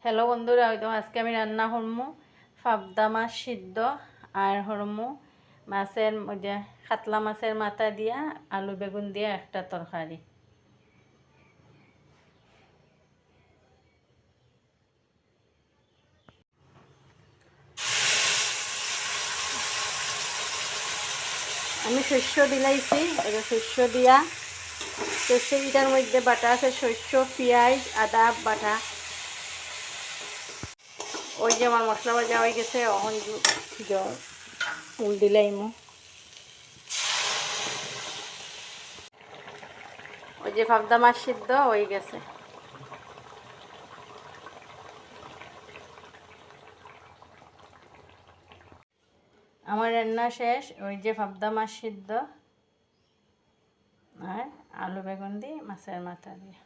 Hello বন্ধুরা, ওই তো আজকে আমি রান্না করবো পাবদা মাছ সিদ্ধ আর হরমু মাছের ওই যে কাতলা মাছের মাথা দিয়া আলু বেগুন দিয়ে একটা তরকারি। আমি শস্য দিলাইছি, ওই যে শস্য দিয়া শস্যটার মধ্যে বাটা আছে শস্য, পেঁয়াজ, আদা বাটা। ওই যে আমার মশলা ভাজা হয়ে গেছে, অহন জল ফুল দিলাইমু। ওই যে পাবদা মাছ সিদ্ধ হয়ে গেছে। আমার রান্না শেষ। ওই যে পাবদা মাছ সিদ্ধ আর আলু বেগুন দিয়ে মাছের মাথা দিয়ে।